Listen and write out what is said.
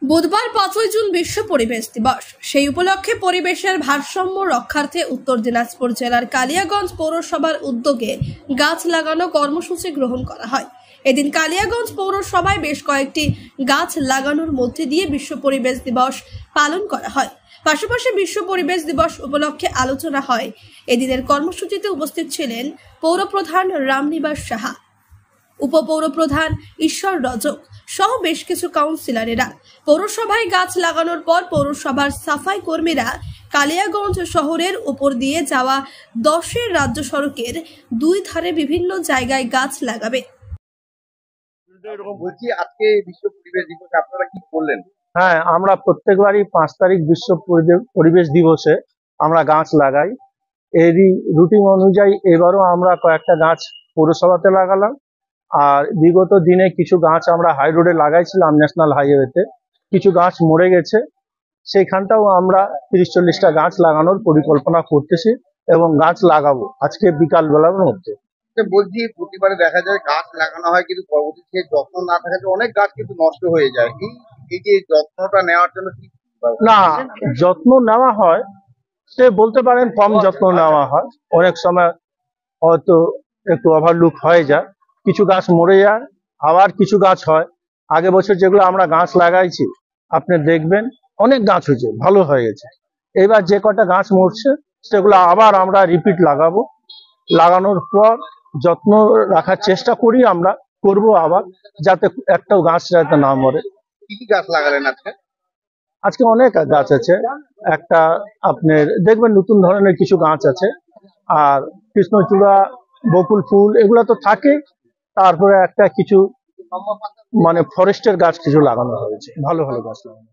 বুধবার 5ই জুন বিশ্ব পরিবেশ দিবস। সেই উপলক্ষে পরিবেশের ভারসাম্য রক্ষার্থে উত্তর দিনাজপুর জেলার কালিয়াগঞ্জ পৌরসভার উদ্যোগে গাছ লাগানো কর্মসূচি গ্রহণ করা হয়। এদিন কালিয়াগঞ্জ পৌরসভায় বেশ কয়েকটি গাছ লাগানোর মধ্যে দিয়ে বিশ্ব পরিবেশ দিবস পালন করা হয়। পাশাপাশি বিশ্ব পরিবেশ দিবস উপলক্ষে আলোচনা হয়। এদিনের কর্মসূচিতে উপস্থিত ছিলেন পৌরপ্রধান রামনিবাস সাহা, উপপৌরপ্রধান ঈশ্বর রজক সহ বেশ কিছু কাউন্সিলরেরা। পৌরসভায় গাছ লাগানোর পর পৌরসভার সাফাই কর্মীরা কালিয়াগঞ্জ শহরের উপর দিয়ে যাওয়া 10 রাজ্য সড়কের দুই ধারে বিভিন্ন জায়গায় গাছ লাগাবে। আজকে বিশ্ব পরিবেশ দিবসে আপনারা কি করলেন? হ্যাঁ, আমরা প্রত্যেকবারই 5 তারিখ বিশ্ব পরিবেশ দিবসে আমরা গাছ লাগাই। এরই রুটিন অনুযায়ী এবারও আমরা কয়েকটা গাছ পৌরসভাতে লাগালাম। আর বিগত দিনে কিছু গাছ আমরা হাই রোডে লাগাইছিলাম, ন্যাশনাল হাইওয়েতে কিছু গাছ মরে গেছে। সেইখানটাও আমরা 30-40টা গাছ লাগানোর পরিকল্পনা করতেছি এবং গাছ লাগাবো আজকে বিকাল বেলার মধ্যে। বলছি, প্রতিবারে দেখা যায় গাছ লাগানো হয়, কিন্তু পরবর্তীতে যত্ন না থাকাতে অনেক গাছ কিন্তু নষ্ট হয়ে যায়। এই যে যত্নটা নেওয়ার জন্য কি না, যত্ন নেওয়া হয়, সে বলতে পারেন কম যত্ন নেওয়া হয়। অনেক সময় হয়তো একটু ওভারলুক হয়ে যায়, কিছু গাছ মরে যায়, আবার কিছু গাছ হয়। আগে বছর যেগুলো আমরা গাছ লাগাইছি আপনি দেখবেন অনেক গাছ হয়েছে, ভালো হয়ে গেছে। এবার যে কটা গাছ মরছে সেগুলো আবার আমরা রিপিট লাগাবো। লাগানোর পর যত্ন রাখার চেষ্টা করি, আমরা করব আবার, যাতে একটাও গাছ যাতে না মরে। কি কি গাছ লাগালেন আজকে? আজকে অনেক গাছ আছে। একটা আপনার দেখবেন নতুন ধরনের কিছু গাছ আছে, আর কৃষ্ণচূড়া, বকুল ফুল এগুলো তো থাকে। তারপরে একটা কিছু মানে ফরেস্টের গাছ কিছু লাগানো হয়েছে, ভালো ভালো গাছ লাগানো।